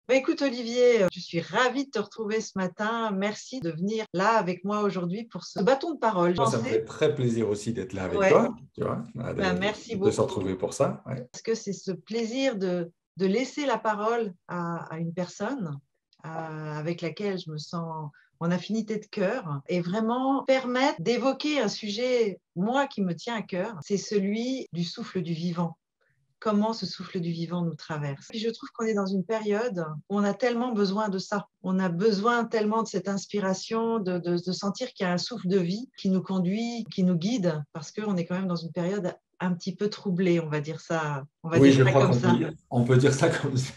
Bah, écoute Olivier, je suis ravie de te retrouver ce matin. Merci de venir là avec moi aujourd'hui pour ce bâton de parole. Moi, ça me fait très plaisir aussi d'être là avec Ouais, toi, tu vois, bah, merci de se beaucoup retrouver pour ça. Ouais. parce que c'est ce plaisir de laisser la parole à une personne avec laquelle je me sens en affinité de cœur et vraiment permettre d'évoquer un sujet, moi, qui me tient à cœur, c'est celui du souffle du vivant. Comment ce souffle du vivant nous traverse. Puis je trouve qu'on est dans une période où on a tellement besoin de ça. On a besoin tellement de cette inspiration, de sentir qu'il y a un souffle de vie qui nous conduit, qui nous guide, parce qu'on est quand même dans une période un petit peu troublée, on va Oui, dire je ça crois comme ça. on peut dire ça comme ça.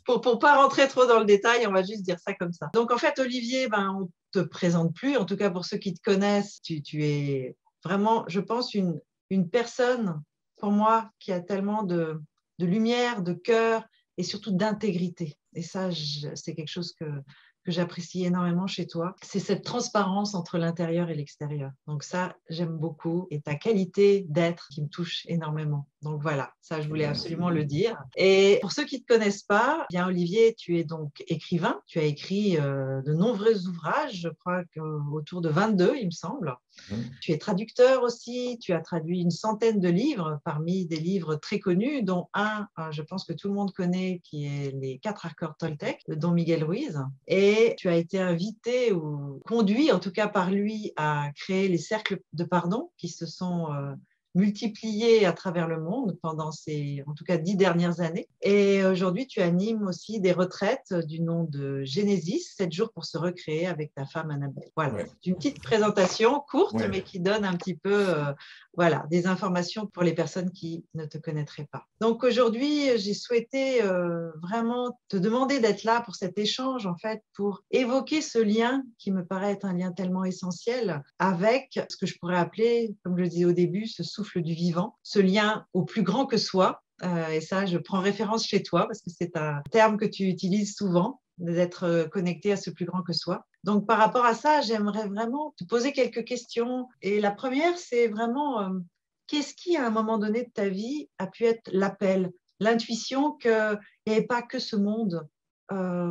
Pour pas rentrer trop dans le détail, on va juste dire ça comme ça. Donc en fait, Olivier, on te présente plus, en tout cas pour ceux qui te connaissent, tu es vraiment, je pense, une personne pour moi qui a tellement de lumière, de cœur et surtout d'intégrité. Et ça, c'est quelque chose que j'apprécie énormément chez toi. C'est cette transparence entre l'intérieur et l'extérieur. Donc ça, j'aime beaucoup. Et ta qualité d'être qui me touche énormément. Donc voilà, ça, je voulais absolument le dire. Et pour ceux qui ne te connaissent pas, bien Olivier, tu es donc écrivain. Tu as écrit de nombreux ouvrages, je crois autour de 22, il me semble. Tu es traducteur aussi, tu as traduit une centaine de livres, parmi des livres très connus, dont un, je pense que tout le monde connaît, qui est Les 4 accords Toltec, de Don Miguel Ruiz. Et tu as été invité ou conduit, en tout cas par lui, à créer les cercles de pardon qui se sont multipliés à travers le monde pendant ces, en tout cas, 10 dernières années. Et aujourd'hui, tu animes aussi des retraites du nom de Genesis, 7 jours pour se recréer avec ta femme Annabelle. Voilà, Ouais. c'est une petite présentation courte, Ouais. mais qui donne un petit peu voilà, des informations pour les personnes qui ne te connaîtraient pas. Donc aujourd'hui, j'ai souhaité vraiment te demander d'être là pour cet échange, en fait, pour évoquer ce lien qui me paraît être un lien tellement essentiel avec ce que je pourrais appeler, comme je le disais au début, ce souffle du vivant, ce lien au plus grand que soi. Et ça, je prends référence chez toi parce que c'est un terme que tu utilises souvent, d'être connecté à ce plus grand que soi. Donc, par rapport à ça, j'aimerais vraiment te poser quelques questions. Et la première, c'est vraiment, qu'est-ce qui, à un moment donné de ta vie, a pu être l'appel, l'intuition qu'il n'y avait pas que ce monde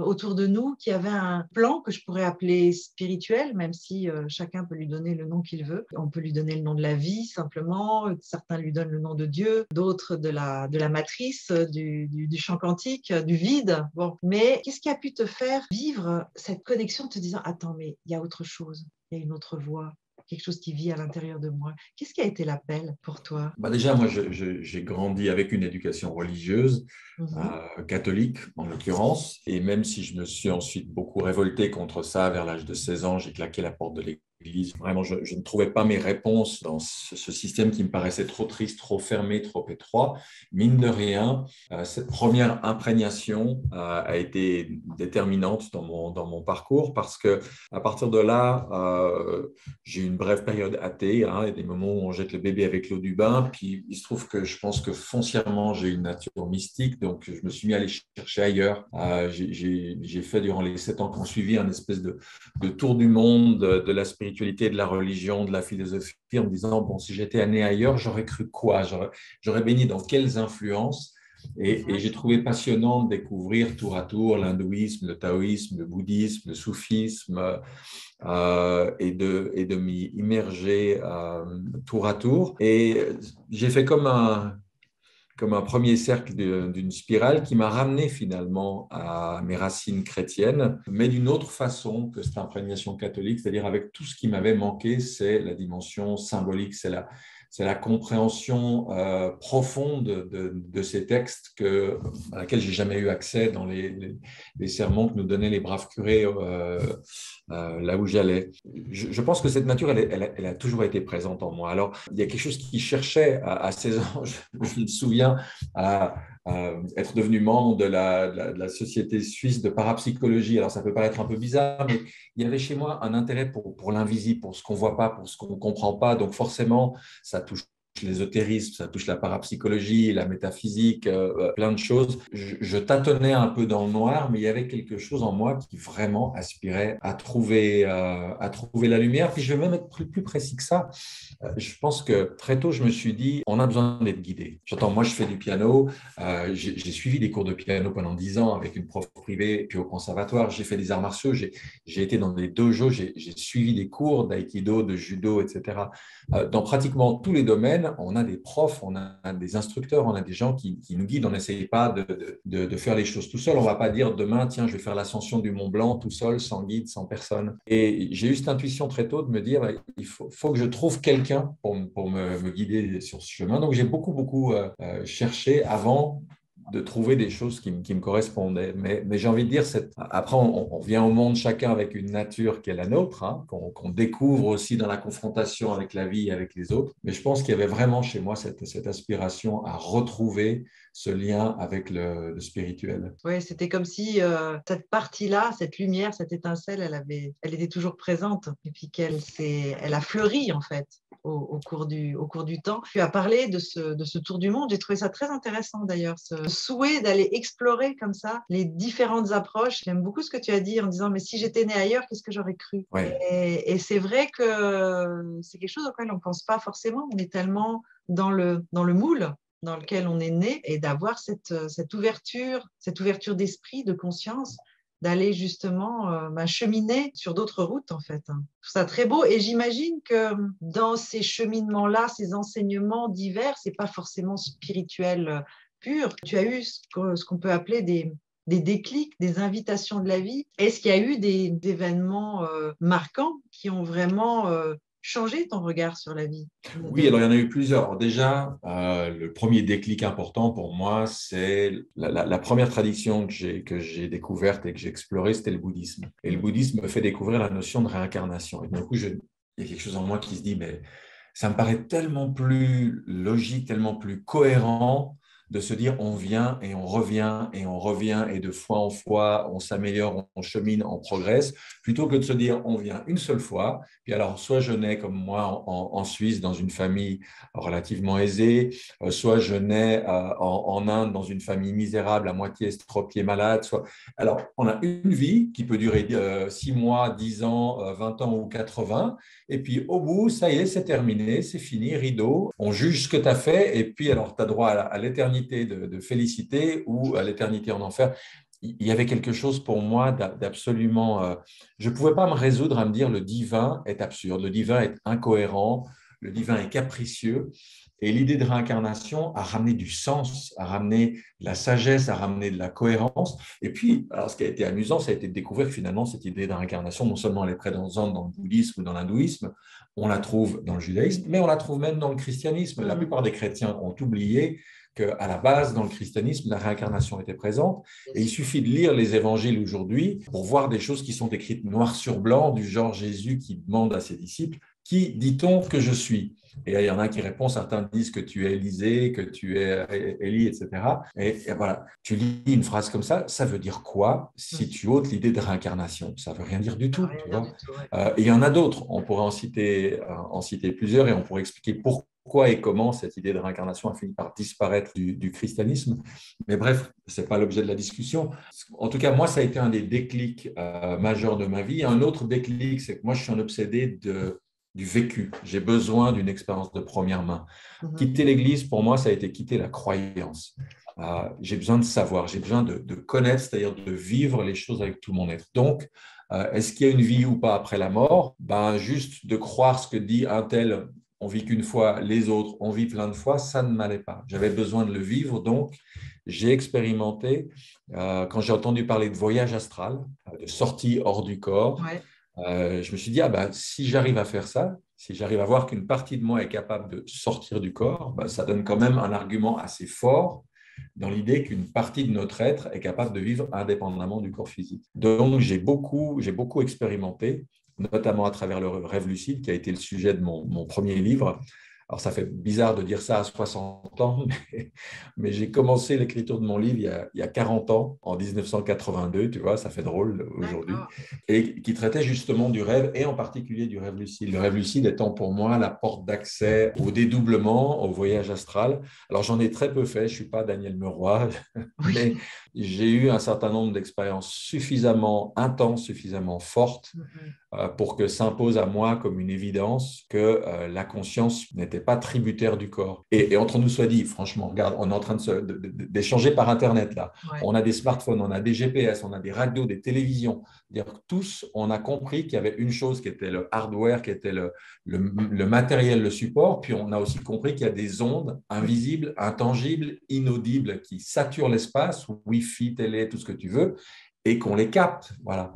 autour de nous, qui avait un plan que je pourrais appeler spirituel, même si chacun peut lui donner le nom qu'il veut. On peut lui donner le nom de la vie, simplement. Certains lui donnent le nom de Dieu, d'autres de la matrice, du champ quantique, du vide. Bon. Mais qu'est-ce qui a pu te faire vivre cette connexion en te disant, attends, mais il y a autre chose, il y a une autre voie, quelque chose qui vit à l'intérieur de moi. Qu'est-ce qui a été l'appel pour toi? Bah déjà, moi, j'ai grandi avec une éducation religieuse, Mhm. catholique en l'occurrence, et même si je me suis ensuite beaucoup révolté contre ça, vers l'âge de 16 ans, j'ai claqué la porte de l'église. Vraiment, je ne trouvais pas mes réponses dans ce système qui me paraissait trop triste, trop fermé, trop étroit. Mine de rien, cette première imprégnation a été déterminante dans mon parcours parce que à partir de là, j'ai eu une brève période athée, hein, et des moments où on jette le bébé avec l'eau du bain. Puis il se trouve que je pense que foncièrement, j'ai une nature mystique, donc je me suis mis à aller chercher ailleurs. J'ai fait durant les 7 ans qui ont suivi un espèce de tour du monde de la spiritualité, de la religion, de la philosophie, en me disant, bon, si j'étais né ailleurs, j'aurais cru quoi? J'aurais baigné dans quelles influences? Et j'ai trouvé passionnant de découvrir tour à tour l'hindouisme, le taoïsme, le bouddhisme, le soufisme, et de m'y immerger tour à tour. Et j'ai fait comme un premier cercle d'une spirale qui m'a ramené finalement à mes racines chrétiennes, mais d'une autre façon que cette imprégnation catholique, c'est-à-dire avec tout ce qui m'avait manqué, c'est la dimension symbolique, c'est la compréhension profonde de ces textes à laquelle j'ai jamais eu accès dans les sermons que nous donnaient les braves curés là où j'allais. Je pense que cette nature, elle a toujours été présente en moi. Alors, il y a quelque chose qui cherchait à 16 ans, je me souviens, à être devenu membre de la Société suisse de parapsychologie. Alors, ça peut paraître un peu bizarre, mais il y avait chez moi un intérêt pour l'invisible, pour ce qu'on ne voit pas, pour ce qu'on ne comprend pas. Donc, forcément, ça touche l'ésotérisme, ça touche la parapsychologie, la métaphysique, plein de choses. Je tâtonnais un peu dans le noir, mais il y avait quelque chose en moi qui vraiment aspirait à trouver la lumière. Puis je vais même être plus précis que ça. Je pense que très tôt, je me suis dit, on a besoin d'être guidé. J'entends, moi, je fais du piano. J'ai suivi des cours de piano pendant 10 ans avec une prof privée, puis au conservatoire. J'ai fait des arts martiaux. J'ai été dans des dojos. J'ai suivi des cours d'aïkido, de judo, etc. Dans pratiquement tous les domaines, on a des profs, on a des instructeurs, on a des gens qui nous guident. On n'essaye pas de faire les choses tout seul. On ne va pas dire demain, tiens, je vais faire l'ascension du Mont Blanc tout seul, sans guide, sans personne. Et j'ai eu cette intuition très tôt de me dire, il faut que je trouve quelqu'un pour me guider sur ce chemin. Donc, j'ai beaucoup cherché avant de trouver des choses qui me correspondaient. Mais j'ai envie de dire, après, on vient au monde chacun avec une nature qui est la nôtre, hein, qu'on découvre aussi dans la confrontation avec la vie et avec les autres. Mais je pense qu'il y avait vraiment chez moi cette aspiration à retrouver ce lien avec le spirituel. Oui, c'était comme si cette partie-là, cette lumière, cette étincelle, elle était toujours présente et puis elle a fleuri en fait au cours du temps. Tu as parlé de ce tour du monde. J'ai trouvé ça très intéressant d'ailleurs, ce souhait d'aller explorer comme ça les différentes approches. J'aime beaucoup ce que tu as dit en disant mais si j'étais née ailleurs, qu'est-ce que j'aurais cru? Ouais. Et c'est vrai que c'est quelque chose auquel on ne pense pas forcément. On est tellement dans le moule dans lequel on est né et d'avoir cette ouverture d'esprit, de conscience, d'aller justement cheminer sur d'autres routes en fait. Je trouve ça très beau et j'imagine que dans ces cheminements-là, ces enseignements divers, c'est pas forcément spirituel pur. Tu as eu ce qu'on peut appeler des déclics, des invitations de la vie. Est-ce qu'il y a eu des événements marquants qui ont vraiment changé ton regard sur la vie? Oui, alors il y en a eu plusieurs. Alors déjà, le premier déclic important pour moi, c'est la première tradition que j'ai découverte et que j'ai explorée, c'était le bouddhisme. Et le bouddhisme me fait découvrir la notion de réincarnation. Et du coup, il y a quelque chose en moi qui se dit, mais ça me paraît tellement plus logique, tellement plus cohérent de se dire on vient et on revient et on revient et de fois en fois on s'améliore, on chemine, on progresse, plutôt que de se dire on vient une seule fois. Puis alors soit je nais comme moi en Suisse dans une famille relativement aisée, soit je nais en Inde dans une famille misérable à moitié estropiée malade. Alors on a une vie qui peut durer 6 mois, 10 ans, 20 ans ou 80. Et puis au bout, ça y est, c'est terminé, c'est fini, rideau. On juge ce que tu as fait et puis alors tu as droit à l'éternité de félicité ou à l'éternité en enfer. Il y avait quelque chose pour moi d'absolument… je ne pouvais pas me résoudre à me dire le divin est absurde, le divin est incohérent, le divin est capricieux. Et l'idée de réincarnation a ramené du sens, a ramené de la sagesse, a ramené de la cohérence. Et puis, alors ce qui a été amusant, ça a été de découvrir que finalement, cette idée de réincarnation, non seulement elle est présente dans le bouddhisme ou dans l'hindouisme, on la trouve dans le judaïsme, mais on la trouve même dans le christianisme. La plupart des chrétiens ont oublié qu'à la base, dans le christianisme, la réincarnation était présente. Et il suffit de lire les évangiles aujourd'hui pour voir des choses qui sont écrites noir sur blanc, du genre Jésus qui demande à ses disciples, qui dit-on que je suis? Et il y en a qui répondent, certains disent que tu es Élisée, que tu es Élie, etc. Et voilà, tu lis une phrase comme ça veut dire quoi si tu ôtes l'idée de réincarnation? Ça ne veut rien dire du tout. Tu vois. Et il y en a d'autres, on pourrait en citer plusieurs et on pourrait expliquer pourquoi et comment cette idée de réincarnation a fini par disparaître du christianisme. Mais bref, ce n'est pas l'objet de la discussion. En tout cas, moi, ça a été un des déclics majeurs de ma vie. Un autre déclic, c'est que moi, je suis un obsédé du vécu. J'ai besoin d'une expérience de première main. Quitter l'Église, pour moi, ça a été quitter la croyance. J'ai besoin de savoir, j'ai besoin de connaître, c'est-à-dire de vivre les choses avec tout mon être. Donc, est-ce qu'il y a une vie ou pas après la mort? Juste de croire ce que dit un tel, on vit qu'une fois, les autres, on vit plein de fois, ça ne m'allait pas. J'avais besoin de le vivre, donc j'ai expérimenté, quand j'ai entendu parler de voyage astral, de sortie hors du corps, je me suis dit, si j'arrive à faire ça, si j'arrive à voir qu'une partie de moi est capable de sortir du corps, ça donne quand même un argument assez fort dans l'idée qu'une partie de notre être est capable de vivre indépendamment du corps physique. Donc, j'ai beaucoup expérimenté, notamment à travers le rêve lucide, qui a été le sujet de mon premier livre. Alors, ça fait bizarre de dire ça à 60 ans, mais j'ai commencé l'écriture de mon livre il y a 40 ans, en 1982, tu vois, ça fait drôle aujourd'hui, D'accord. et qui traitait justement du rêve, et en particulier du rêve lucide. Le rêve lucide étant pour moi la porte d'accès au dédoublement, au voyage astral. Alors, j'en ai très peu fait, je ne suis pas Daniel Meroy, mais Oui. j'ai eu un certain nombre d'expériences suffisamment intenses, suffisamment fortes Mhm. pour que s'impose à moi comme une évidence que la conscience n'était pas tributaire du corps. Et entre nous soit dit, franchement, regarde, on est en train d'échanger par Internet là. Ouais. On a des smartphones, on a des GPS, on a des radios, des télévisions. Dire tous, on a compris qu'il y avait une chose qui était le hardware, qui était le matériel, le support, puis on a aussi compris qu'il y a des ondes invisibles, intangibles, inaudibles, qui saturent l'espace, Wi-Fi, télé, tout ce que tu veux, et qu'on les capte. Voilà.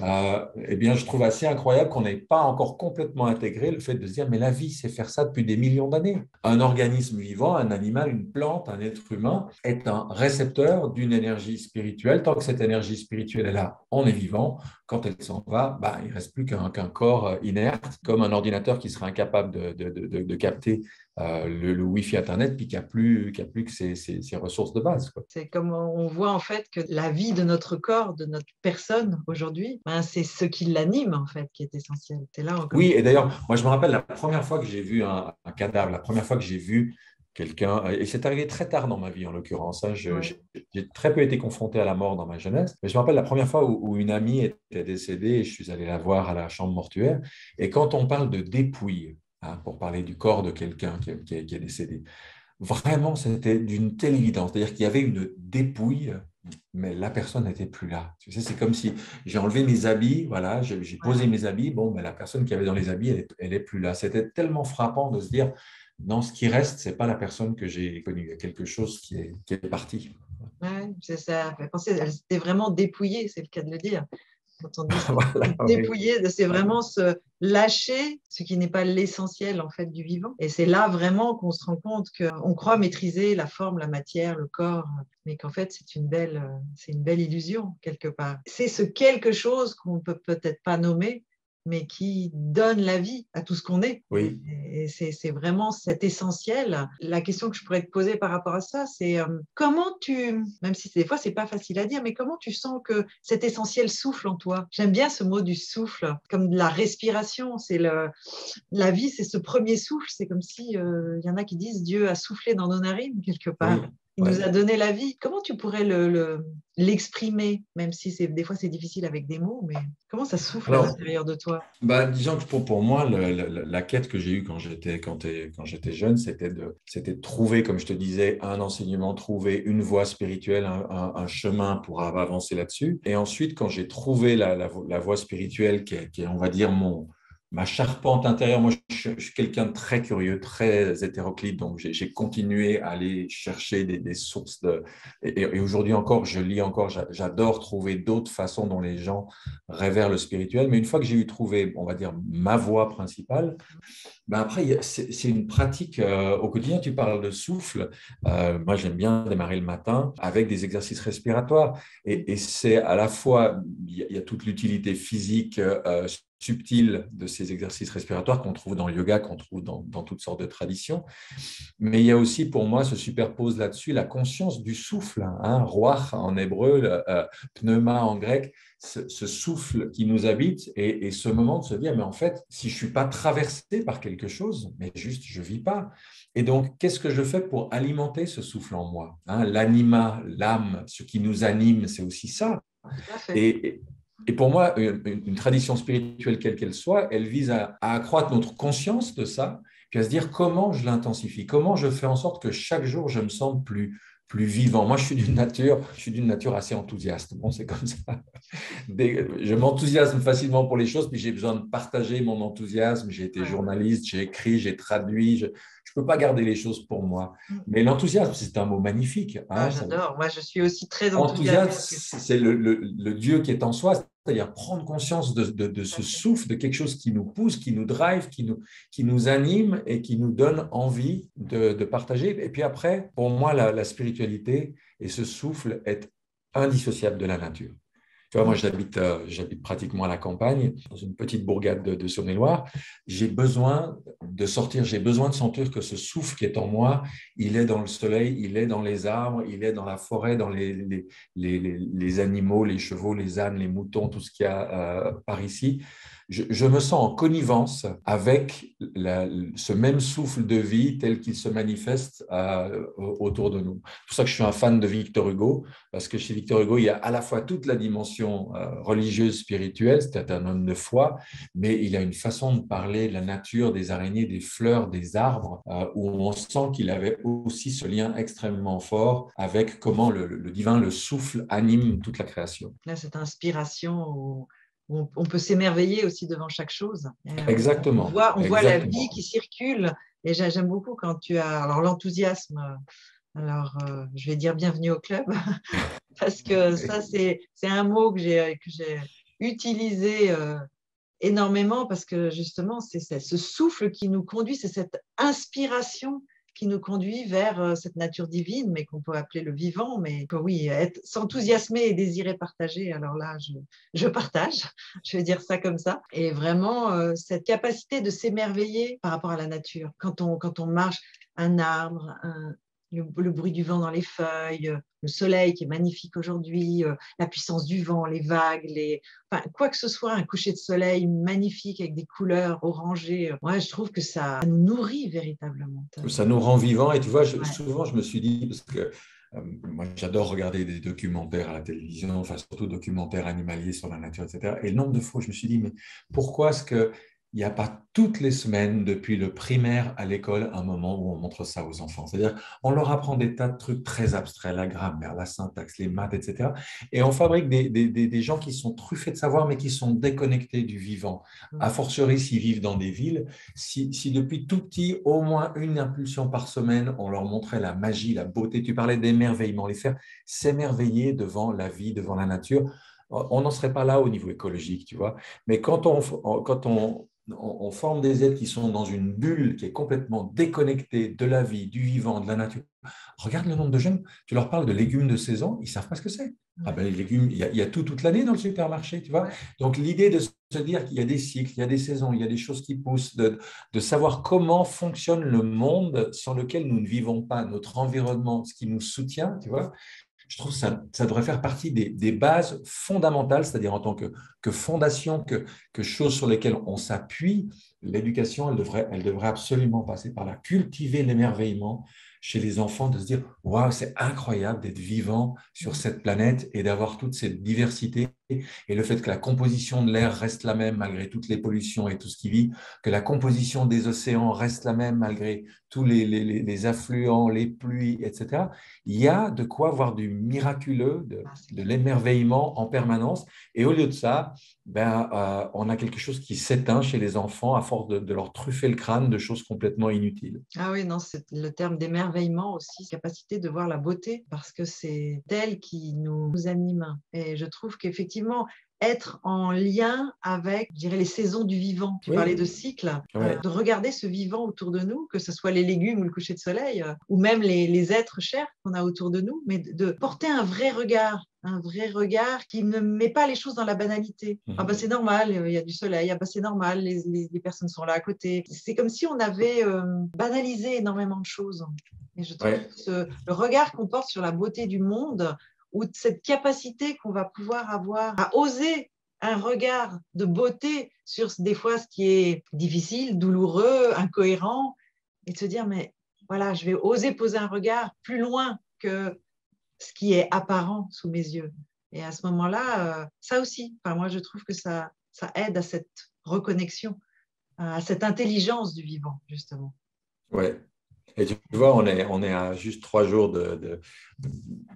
Ouais. Eh bien, je trouve assez incroyable qu'on n'ait pas encore complètement intégré le fait de se dire, mais la vie, c'est faire ça depuis des millions d'années. Un organisme vivant, un animal, une plante, un être humain est un récepteur d'une énergie spirituelle. Tant que cette énergie spirituelle est là, on est vivant. Quand elle s'en va, bah, il ne reste plus qu'un corps inerte, comme un ordinateur qui serait incapable de capter le Wi-Fi Internet, puis qui a plus que ses ressources de base, quoi. C'est comme on voit en fait que la vie de notre corps, de notre personne aujourd'hui, ben, c'est ce qui l'anime en fait qui est essentiel. C'est là, comme Oui, et d'ailleurs, moi, je me rappelle la première fois que j'ai vu un cadavre, la première fois que j'ai vu quelqu'un, et c'est arrivé très tard dans ma vie en l'occurrence, hein, ouais. j'ai très peu été confronté à la mort dans ma jeunesse, mais je me rappelle la première fois où une amie était décédée et je suis allé la voir à la chambre mortuaire. Et quand on parle de dépouille, hein, pour parler du corps de quelqu'un qui est décédé, vraiment, c'était d'une telle évidence. C'est-à-dire qu'il y avait une dépouille, mais la personne n'était plus là. Tu sais, c'est comme si j'ai enlevé mes habits, voilà, j'ai posé Ouais. mes habits, bon, mais la personne qui avait dans les habits, elle est plus là. C'était tellement frappant de se dire, non, ce qui reste, c'est pas la personne que j'ai connue. Il y a quelque chose qui est parti. Ouais, c'est ça. Ça fait penser, elle s'était vraiment dépouillée, c'est le cas de le dire. Quand on dit Voilà, oui. dépouiller, c'est vraiment se lâcher ce qui n'est pas l'essentiel en fait du vivant. Et c'est là vraiment qu'on se rend compte qu'on croit maîtriser la forme, la matière, le corps, mais qu'en fait c'est une belle illusion quelque part. C'est ce quelque chose qu'on ne peut peut-être pas nommer, mais qui donne la vie à tout ce qu'on est. Oui. Et c'est vraiment cet essentiel. La question que je pourrais te poser par rapport à ça, c'est comment tu, même si des fois c'est pas facile à dire, mais comment tu sens que cet essentiel souffle en toi? J'aime bien ce mot du souffle, comme de la respiration. La vie, c'est ce premier souffle. C'est comme si il y en a qui disent Dieu a soufflé dans nos narines quelque Oui, part. Il nous ouais. a donné la vie. Comment tu pourrais l'exprimer, même si des fois c'est difficile avec des mots, mais comment ça souffle à Alors, l'intérieur de toi? bah, disons que pour moi, la quête que j'ai eue quand j'étais jeune, c'était de trouver, comme je te disais, un enseignement, trouver une voie spirituelle, un chemin pour avancer là-dessus. Et ensuite, quand j'ai trouvé la voie spirituelle qui est, on va dire, ma charpente intérieure, moi, je suis quelqu'un de très curieux, très hétéroclite, donc j'ai continué à aller chercher des sources et aujourd'hui encore, je lis encore, j'adore trouver d'autres façons dont les gens vers le spirituel. Mais une fois que j'ai eu trouvé, on va dire, ma voie principale, ben après, c'est une pratique au quotidien. Tu parles de souffle. Moi, j'aime bien démarrer le matin avec des exercices respiratoires. Et c'est à la fois, il y a toute l'utilité physique subtile de ces exercices respiratoires qu'on trouve dans le yoga, qu'on trouve dans toutes sortes de traditions. Mais il y a aussi, pour moi, se superpose là-dessus la conscience du souffle, hein, ruach en hébreu, pneuma en grec, ce souffle qui nous habite et ce moment de se dire, mais en fait, si je ne suis pas traversé par quelque chose, mais juste, je ne vis pas. Et donc, qu'est-ce que je fais pour alimenter ce souffle en moi, hein? L'anima, l'âme, ce qui nous anime, c'est aussi ça. Tout à fait. Et, et pour moi, une tradition spirituelle, quelle qu'elle soit, elle vise à accroître notre conscience de ça, puis à se dire comment je l'intensifie, comment je fais en sorte que chaque jour, je me sente plus vivant. Moi, je suis d'une nature assez enthousiaste. Bon, c'est comme ça. Je m'enthousiasme facilement pour les choses, puis j'ai besoin de partager mon enthousiasme. J'ai été Ouais. journaliste, j'ai écrit, j'ai traduit. Je ne peux pas garder les choses pour moi. Mm. Mais l'enthousiasme, c'est un mot magnifique, Ah, hein. j'adore. Moi, je suis aussi très Enthousiasme, enthousiaste. c'est le Dieu qui est en soi, c'est-à-dire prendre conscience de Tout à ce fait. souffle, de quelque chose qui nous pousse, qui nous drive, qui nous anime et qui nous donne envie de partager. Et puis après, pour moi, la spiritualité et ce souffle est indissociable de la nature. Tu vois, moi, j'habite pratiquement à la campagne, dans une petite bourgade de Saône-et-Loire. J'ai besoin de sortir, j'ai besoin de sentir que ce souffle qui est en moi, il est dans le soleil, il est dans les arbres, il est dans la forêt, dans les animaux, les chevaux, les ânes, les moutons, tout ce qu'il y a par ici. Je me sens en connivence avec ce même souffle de vie tel qu'il se manifeste autour de nous. C'est pour ça que je suis un fan de Victor Hugo, parce que chez Victor Hugo, il y a à la fois toute la dimension religieuse, spirituelle, c'est un homme de foi, mais il a une façon de parler de la nature, des araignées, des fleurs, des arbres, où on sent qu'il avait aussi ce lien extrêmement fort avec comment le divin, le souffle, anime toute la création. Là, cette inspiration où on peut s'émerveiller aussi devant chaque chose. Exactement. On voit la vie Exactement. qui circule. Et j'aime beaucoup quand tu as alors l'enthousiasme. Alors, je vais dire bienvenue au club parce que ça, c'est un mot que j'ai utilisé énormément parce que justement, c'est ce souffle qui nous conduit, c'est cette inspiration qui nous conduit vers cette nature divine, mais qu'on peut appeler le vivant, mais que oui, s'enthousiasmer et désirer partager, alors là, je partage, je vais dire ça comme ça, et vraiment cette capacité de s'émerveiller par rapport à la nature. Quand on marche, un arbre, le bruit du vent dans les feuilles, le soleil qui est magnifique aujourd'hui, la puissance du vent, les vagues, enfin, quoi que ce soit, un coucher de soleil magnifique avec des couleurs orangées. Ouais, je trouve que ça nous nourrit véritablement. Ça nous rend vivants. Et tu vois, Ouais. souvent, je me suis dit, parce que moi, j'adore regarder des documentaires à la télévision, enfin, surtout documentaires animaliers sur la nature, etc. Et le nombre de fois, je me suis dit, mais pourquoi est-ce que il n'y a pas toutes les semaines, depuis le primaire à l'école, un moment où on montre ça aux enfants? C'est-à-dire, on leur apprend des tas de trucs très abstraits, la grammaire, la syntaxe, les maths, etc. Et on fabrique des gens qui sont truffés de savoir, mais qui sont déconnectés du vivant. A fortiori, s'ils vivent dans des villes, si depuis tout petit, au moins une impulsion par semaine, on leur montrait la magie, la beauté, tu parlais d'émerveillement, les faire s'émerveiller devant la vie, devant la nature, on n'en serait pas là au niveau écologique, tu vois. Mais quand on forme des êtres qui sont dans une bulle qui est complètement déconnectée de la vie, du vivant, de la nature. Regarde le nombre de jeunes, tu leur parles de légumes de saison, ils ne savent pas ce que c'est. Ah ben, les légumes, il y a tout toute l'année dans le supermarché, tu vois. Donc l'idée de se dire qu'il y a des cycles, il y a des saisons, il y a des choses qui poussent, de savoir comment fonctionne le monde sans lequel nous ne vivons pas, notre environnement, ce qui nous soutient, tu vois. Je trouve que ça devrait faire partie des bases fondamentales, c'est-à-dire en tant que fondation, que choses sur lesquelles on s'appuie. L'éducation, elle devrait absolument passer par là. Cultiver l'émerveillement chez les enfants, de se dire, waouh, c'est incroyable d'être vivant sur cette planète et d'avoir toute cette diversité. Et le fait que la composition de l'air reste la même malgré toutes les pollutions et tout ce qui vit, que la composition des océans reste la même malgré tous les affluents, les pluies, etc. Il y a de quoi voir du miraculeux, de l'émerveillement en permanence. Et au lieu de ça, on a quelque chose qui s'éteint chez les enfants à force de leur truffer le crâne de choses complètement inutiles. Ah oui, non, c'est le terme d'émerveillement aussi, capacité de voir la beauté, parce que c'est elle qui nous anime. Et je trouve qu'effectivement, être en lien avec, je dirais, les saisons du vivant. Tu parlais de Oui, cycle, ouais. de regarder ce vivant autour de nous, que ce soit les légumes ou le coucher de soleil, ou même les êtres chers qu'on a autour de nous, mais de porter un vrai regard qui ne met pas les choses dans la banalité. Ah bah c'est normal, il y a du soleil, ah bah c'est normal, les personnes sont là à côté. C'est comme si on avait banalisé énormément de choses. Et je trouve Ouais. que le regard qu'on porte sur la beauté du monde, ou cette capacité qu'on va pouvoir avoir à oser un regard de beauté sur des fois ce qui est difficile, douloureux, incohérent, et de se dire, mais voilà, je vais oser poser un regard plus loin que ce qui est apparent sous mes yeux. Et à ce moment-là, ça aussi, enfin, moi, je trouve que ça aide à cette reconnexion, à cette intelligence du vivant, justement. Ouais. Et tu vois, on est à juste 3 jours il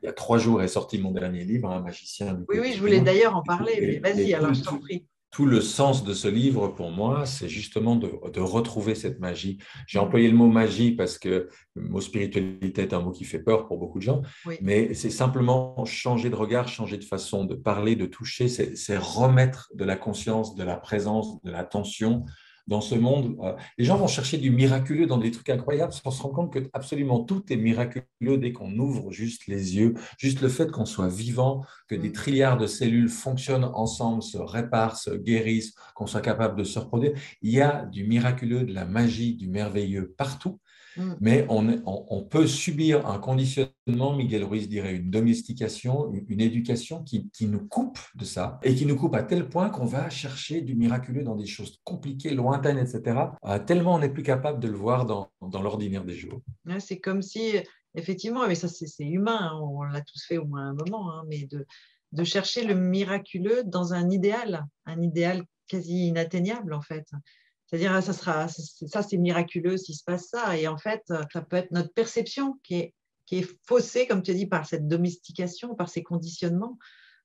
y a 3 jours est sorti mon dernier livre, Un magicien du Oui, oui, je voulais quotidien. d'ailleurs en parler, mais Et vas-y, alors tout, je t'en tout, prie. tout le sens de ce livre, pour moi, c'est justement de retrouver cette magie. J'ai employé le mot magie parce que le mot spiritualité est un mot qui fait peur pour beaucoup de gens, Oui, mais c'est simplement changer de regard, changer de façon de parler, de toucher, c'est remettre de la conscience, de la présence, de l'attention dans ce monde. Les gens vont chercher du miraculeux dans des trucs incroyables sans se rendre compte que absolument tout est miraculeux dès qu'on ouvre juste les yeux. Juste le fait qu'on soit vivant, que des trilliards de cellules fonctionnent ensemble, se réparent, se guérissent, qu'on soit capable de se reproduire. Il y a du miraculeux, de la magie, du merveilleux partout. Mais on peut subir un conditionnement, Miguel Ruiz dirait une domestication, une éducation qui nous coupe de ça et qui nous coupe à tel point qu'on va chercher du miraculeux dans des choses compliquées, lointaines, etc. Tellement on n'est plus capable de le voir dans l'ordinaire des jours. Ouais, c'est comme si, effectivement, mais ça c'est humain, hein, on l'a tous fait au moins un moment, hein, mais de chercher le miraculeux dans un idéal quasi inatteignable en fait. C'est-à-dire, ça c'est miraculeux s'il se passe ça. Et en fait, ça peut être notre perception qui est faussée, comme tu as dit, par cette domestication, par ces conditionnements.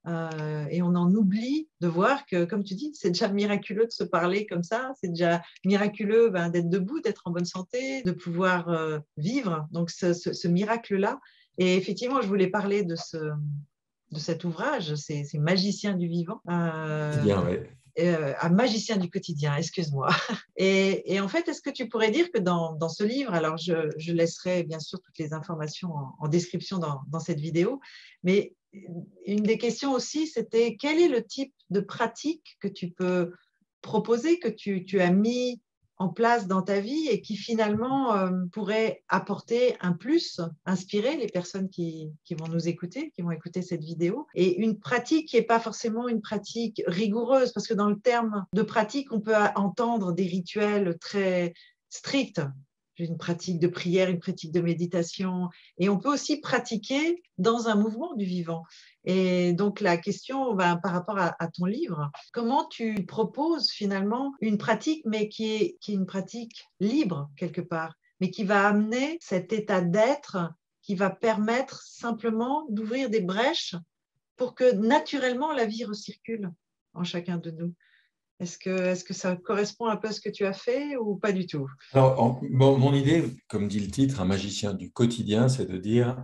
Et on en oublie de voir que, comme tu dis, c'est déjà miraculeux de se parler comme ça, c'est déjà miraculeux d'être debout, d'être en bonne santé, de pouvoir vivre. Donc, ce miracle-là. Et effectivement, je voulais parler de cet ouvrage, c'est Magicien du vivant. Bien, ouais. Un magicien du quotidien, excuse-moi. Et en fait, est-ce que tu pourrais dire que dans ce livre, alors je laisserai bien sûr toutes les informations en description dans cette vidéo, mais une des questions aussi, c'était quel est le type de pratique que tu peux proposer, que tu as mis en place dans ta vie et qui finalement pourrait apporter un plus, inspirer les personnes qui vont nous écouter, qui vont écouter cette vidéo. Et une pratique qui n'est pas forcément une pratique rigoureuse, parce que dans le terme de pratique, on peut entendre des rituels très stricts. Une pratique de prière, une pratique de méditation. Et on peut aussi pratiquer dans un mouvement du vivant. Et donc, la question par rapport à ton livre, comment tu proposes finalement une pratique, mais qui est une pratique libre quelque part, mais qui va amener cet état d'être, qui va permettre simplement d'ouvrir des brèches pour que naturellement la vie recircule en chacun de nous. Est-ce que ça correspond un peu à ce que tu as fait ou pas du tout? Alors, mon idée, comme dit le titre, un magicien du quotidien, c'est de dire,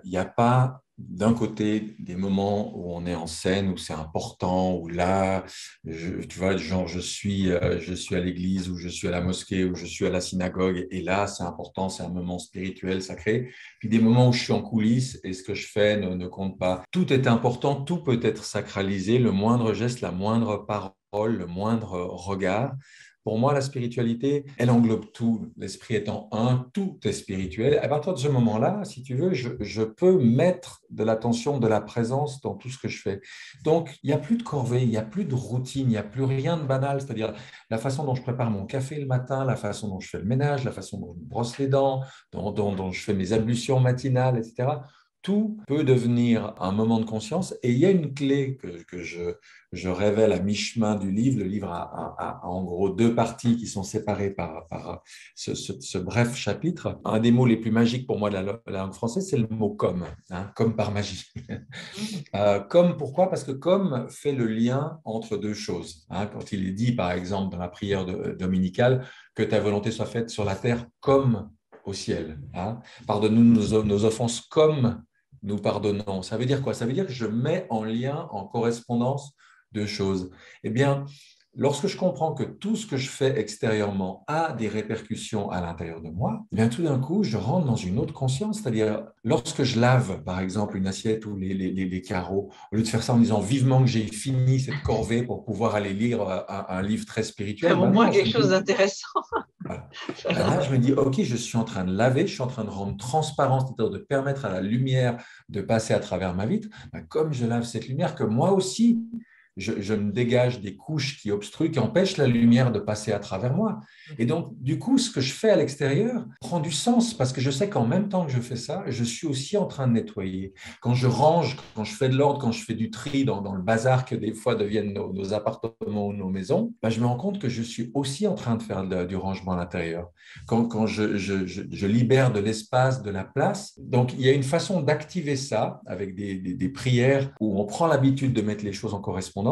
il n'y a pas d'un côté des moments où on est en scène, où c'est important, où là, tu vois, genre je suis à l'église, ou je suis à la mosquée, ou je suis à la synagogue, et là, c'est important, c'est un moment spirituel, sacré. Puis des moments où je suis en coulisses et ce que je fais ne compte pas. Tout est important, tout peut être sacralisé, le moindre geste, la moindre parole, le moindre regard. Pour moi, la spiritualité, elle englobe tout. L'esprit étant un, tout est spirituel. À partir de ce moment-là, si tu veux, je peux mettre de l'attention, de la présence dans tout ce que je fais. Donc, il n'y a plus de corvée, il n'y a plus de routine, il n'y a plus rien de banal. C'est-à-dire la façon dont je prépare mon café le matin, la façon dont je fais le ménage, la façon dont je me brosse les dents, dont je fais mes ablutions matinales, etc. Tout peut devenir un moment de conscience. Et il y a une clé que je révèle à mi-chemin du livre. Le livre a en gros deux parties qui sont séparées par ce bref chapitre. Un des mots les plus magiques pour moi de la langue française, c'est le mot comme, hein, comme par magie. Comme, pourquoi? Parce que comme fait le lien entre deux choses. Hein, quand il est dit, par exemple, dans la prière dominicale, que ta volonté soit faite sur la terre comme au ciel. Hein. Pardonne-nous nos offenses comme nous pardonnons. Ça veut dire quoi? Ça veut dire que je mets en lien, en correspondance deux choses. Eh bien, lorsque je comprends que tout ce que je fais extérieurement a des répercussions à l'intérieur de moi, eh bien tout d'un coup, je rentre dans une autre conscience. C'est-à-dire, lorsque je lave, par exemple, une assiette ou les carreaux, au lieu de faire ça en disant vivement que j'ai fini cette corvée pour pouvoir aller lire un livre très spirituel, Faire au ben moins non, je quelque me chose dis, d'intéressant. voilà. Ben là, je me dis, OK, je suis en train de laver, je suis en train de rendre transparent, c'est-à-dire de permettre à la lumière de passer à travers ma vitre. Ben, comme je lave cette lumière, que moi aussi, je me dégage des couches qui obstruent, qui empêchent la lumière de passer à travers moi. Et donc, du coup, ce que je fais à l'extérieur prend du sens parce que je sais qu'en même temps que je fais ça, je suis aussi en train de nettoyer. Quand je range, quand je fais de l'ordre, quand je fais du tri dans le bazar que des fois deviennent nos appartements ou nos maisons, ben, je me rends compte que je suis aussi en train de faire du rangement à l'intérieur. Quand je libère de l'espace, de la place. Donc, il y a une façon d'activer ça avec des prières où on prend l'habitude de mettre les choses en correspondance.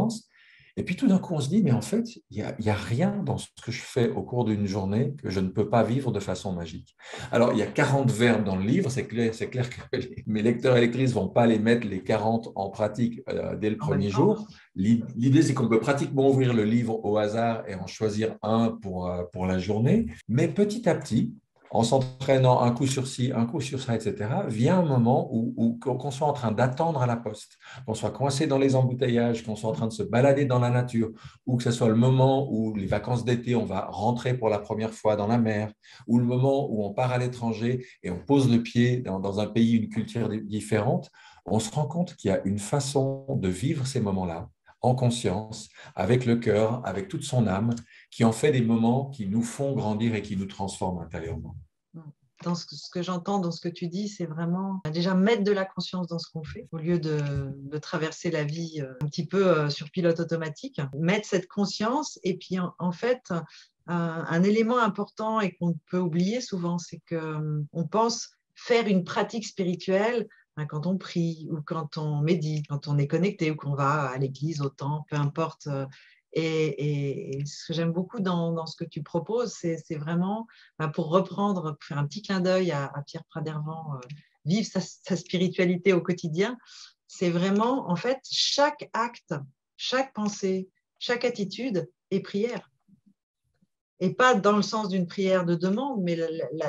Et puis tout d'un coup, on se dit, mais en fait, il y a rien dans ce que je fais au cours d'une journée que je ne peux pas vivre de façon magique. Alors, il y a 40 verbes dans le livre, c'est clair que mes lecteurs et lectrices ne vont pas les mettre les 40 en pratique dès le En même premier temps. jour. L'idée, c'est qu'on peut pratiquement ouvrir le livre au hasard et en choisir un pour la journée. Mais petit à petit, en s'entraînant un coup sur ci, un coup sur ça, etc., vient un moment où qu'on soit en train d'attendre à la poste, qu'on soit coincé dans les embouteillages, qu'on soit en train de se balader dans la nature, ou que ce soit le moment où les vacances d'été, on va rentrer pour la première fois dans la mer, ou le moment où on part à l'étranger et on pose le pied dans un pays, une culture différente, on se rend compte qu'il y a une façon de vivre ces moments-là en conscience, avec le cœur, avec toute son âme, qui en fait des moments qui nous font grandir et qui nous transforment intérieurement. Dans ce que j'entends dans ce que tu dis, c'est vraiment déjà mettre de la conscience dans ce qu'on fait, au lieu de traverser la vie un petit peu sur pilote automatique. Mettre cette conscience, et puis en fait, un élément important et qu'on peut oublier souvent, c'est qu'on pense faire une pratique spirituelle quand on prie ou quand on médite, quand on est connecté ou qu'on va à l'église, au temple, peu importe. Et ce que j'aime beaucoup dans ce que tu proposes, c'est vraiment, pour reprendre, pour faire un petit clin d'œil à Pierre Pradervant, vivre sa spiritualité au quotidien, c'est vraiment, en fait, chaque acte, chaque pensée, chaque attitude est prière. Et pas dans le sens d'une prière de demande, mais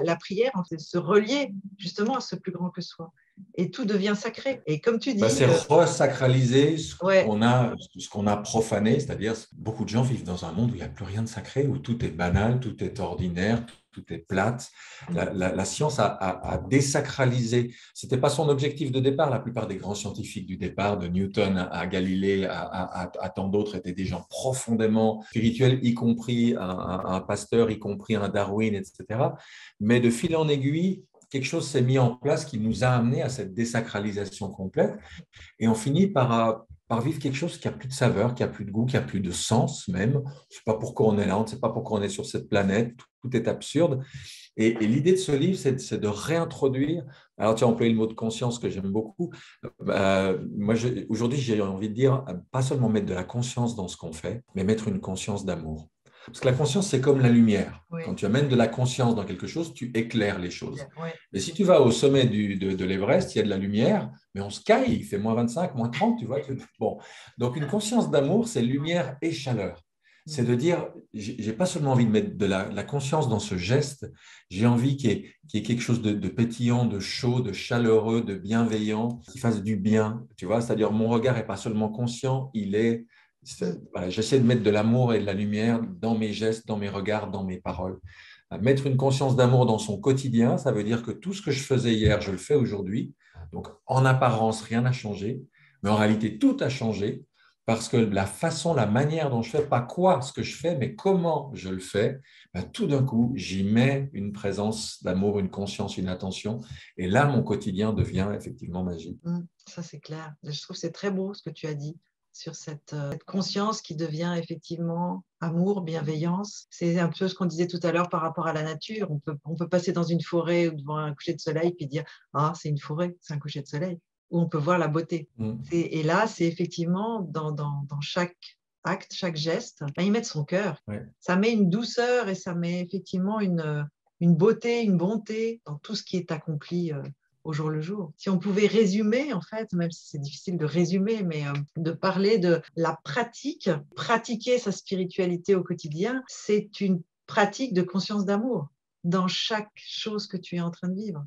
la prière, en fait, se relier justement à ce plus grand que soi. Et tout devient sacré. Et comme tu dis, C'est resacraliser ouais, ce qu'on a profané, c'est-à-dire beaucoup de gens vivent dans un monde où il n'y a plus rien de sacré, où tout est banal, tout est ordinaire, tout est plate. La science a désacralisé. Ce n'était pas son objectif de départ. La plupart des grands scientifiques du départ, de Newton à Galilée, à tant d'autres, étaient des gens profondément spirituels, y compris un Pasteur, y compris un Darwin, etc. Mais de fil en aiguille, quelque chose s'est mis en place qui nous a amené à cette désacralisation complète. Et on finit par vivre quelque chose qui n'a plus de saveur, qui n'a plus de goût, qui n'a plus de sens même. On ne sait pas pourquoi on est là, on ne sait pas pourquoi on est sur cette planète. Tout est absurde. Et l'idée de ce livre, c'est de réintroduire. Alors, tu as employé le mot de conscience que j'aime beaucoup. Moi, aujourd'hui, j'ai envie de dire, pas seulement mettre de la conscience dans ce qu'on fait, mais mettre une conscience d'amour. Parce que la conscience, c'est comme la lumière. oui, Quand tu amènes de la conscience dans quelque chose, tu éclaires les choses. oui. Mais si tu vas au sommet de l'Everest, il y a de la lumière, mais on se caille, il fait moins 25, moins 30, tu vois. Bon. Donc, une conscience d'amour, c'est lumière et chaleur. C'est de dire, j'ai pas seulement envie de mettre de la conscience dans ce geste, j'ai envie qu'il y ait quelque chose de pétillant, de chaud, de chaleureux, de bienveillant, qui fasse du bien, tu vois. C'est-à-dire, mon regard n'est pas seulement conscient, voilà, j'essaie de mettre de l'amour et de la lumière dans mes gestes, dans mes regards, dans mes paroles. Mettre une conscience d'amour dans son quotidien, ça veut dire que tout ce que je faisais hier, je le fais aujourd'hui. Donc, en apparence, rien n'a changé, mais en réalité, tout a changé parce que la façon, la manière dont je fais, pas quoi ce que je fais, mais comment je le fais, tout d'un coup, j'y mets une présence d'amour, une conscience, une attention. Et là, mon quotidien devient effectivement magique. Ça, c'est clair. Je trouve que c'est très beau ce que tu as dit sur cette conscience qui devient effectivement amour, bienveillance. C'est un peu ce qu'on disait tout à l'heure par rapport à la nature. On peut passer dans une forêt ou devant un coucher de soleil puis dire « Ah, c'est une forêt, c'est un coucher de soleil ». Ou on peut voir la beauté. Et là, c'est effectivement dans chaque acte, chaque geste, y mettre son cœur. Ouais. Ça met une douceur et ça met effectivement une beauté, une bonté dans tout ce qui est accompli au jour le jour. Si on pouvait résumer, en fait, même si c'est difficile de résumer, mais de parler de la pratique, pratiquer sa spiritualité au quotidien, c'est une pratique de conscience d'amour dans chaque chose que tu es en train de vivre.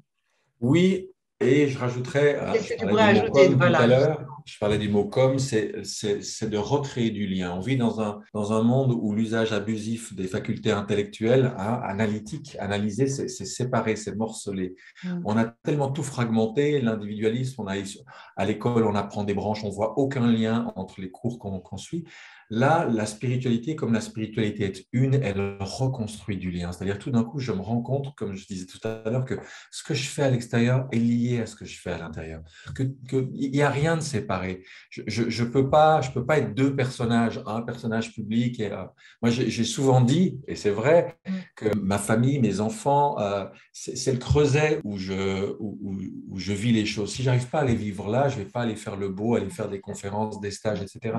Oui, et je rajouterais, Qu'est-ce je que tu parlais pourrais du mot ajouter? comme tout Voilà. à l'heure, je parlais du mot comme, c'est de recréer du lien. On vit dans un monde où l'usage abusif des facultés intellectuelles, analytiques, analyser, c'est séparé, c'est morcelé. On a tellement tout fragmenté, l'individualisme, à l'école, on apprend des branches, on voit aucun lien entre les cours qu'on suit. Là, la spiritualité, comme la spiritualité est une, elle reconstruit du lien. C'est-à-dire, tout d'un coup, je me rends compte, comme je disais tout à l'heure, que ce que je fais à l'extérieur est lié à ce que je fais à l'intérieur. Il n'y a rien de séparé. séparés. Je peux pas être deux personnages, un personnage public. Moi, j'ai souvent dit, et c'est vrai, que ma famille, mes enfants, c'est le creuset où je vis les choses. Si j'arrive pas à les vivre là, je vais pas aller faire le beau, aller faire des conférences, des stages, etc.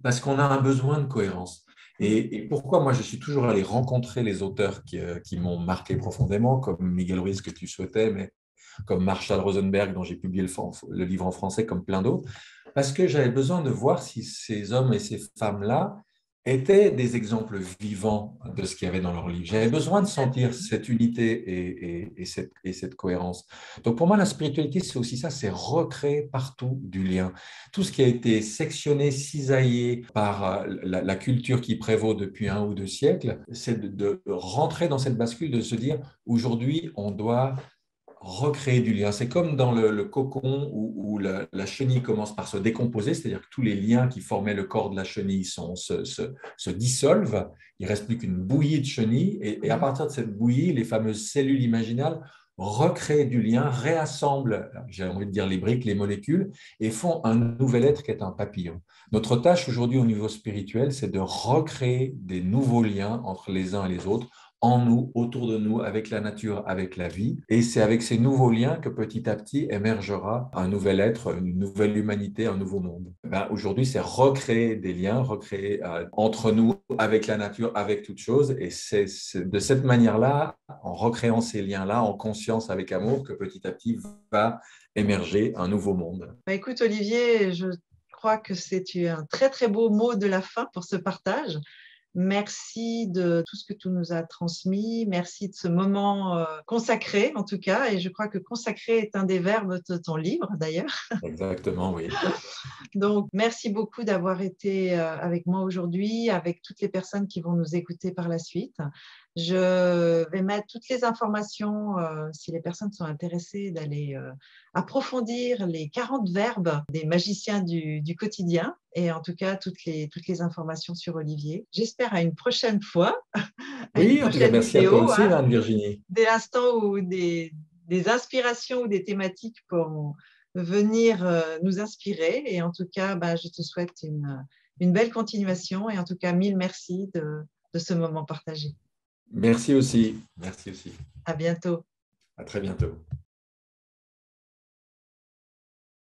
Parce qu'on a un besoin de cohérence. Et pourquoi moi je suis toujours allé rencontrer les auteurs qui m'ont marqué profondément, comme Miguel Ruiz que tu souhaitais, mais comme Marshall Rosenberg dont j'ai publié le livre en français, comme plein d'autres, parce que j'avais besoin de voir si ces hommes et ces femmes-là étaient des exemples vivants de ce qu'il y avait dans leur livre. J'avais besoin de sentir cette unité et cette cohérence. Donc pour moi, la spiritualité, c'est aussi ça, c'est recréer partout du lien. Tout ce qui a été sectionné, cisaillé par la culture qui prévaut depuis 1 ou 2 siècles, c'est de rentrer dans cette bascule, de se dire, aujourd'hui, on doit recréer du lien. C'est comme dans le cocon où la chenille commence par se décomposer, c'est-à-dire que tous les liens qui formaient le corps de la chenille se dissolvent, il ne reste plus qu'une bouillie de chenille, et à partir de cette bouillie, les fameuses cellules imaginales recréent du lien, réassemblent, j'ai envie de dire les briques, les molécules, et font un nouvel être qui est un papillon. Notre tâche aujourd'hui au niveau spirituel, c'est de recréer des nouveaux liens entre les uns et les autres, en nous, autour de nous, avec la nature, avec la vie. Et c'est avec ces nouveaux liens que petit à petit émergera un nouvel être, une nouvelle humanité, un nouveau monde. Aujourd'hui, c'est recréer des liens, recréer entre nous, avec la nature, avec toute chose. Et c'est de cette manière-là, en recréant ces liens-là, en conscience, avec amour, que petit à petit va émerger un nouveau monde. Écoute, Olivier, je crois que c'est un très, très beau mot de la fin pour ce partage. Merci de tout ce que tu nous as transmis. Merci de ce moment consacré, en tout cas. Et je crois que consacré est un des verbes de ton livre, d'ailleurs. Exactement, oui. Donc, merci beaucoup d'avoir été avec moi aujourd'hui, avec toutes les personnes qui vont nous écouter par la suite. Je vais mettre toutes les informations, si les personnes sont intéressées, d'aller approfondir les 40 verbes des magiciens du quotidien, et en tout cas toutes les informations sur Olivier. J'espère à une prochaine fois, à une Oui, en tout cas, prochaine merci à toi vidéo, aussi, hein, Anne-Virginie. dès l'instant où des inspirations ou des thématiques pourront venir nous inspirer. Et en tout cas, je te souhaite une belle continuation, et en tout cas, mille merci de ce moment partagé. Merci aussi. Merci aussi. À bientôt. À très bientôt.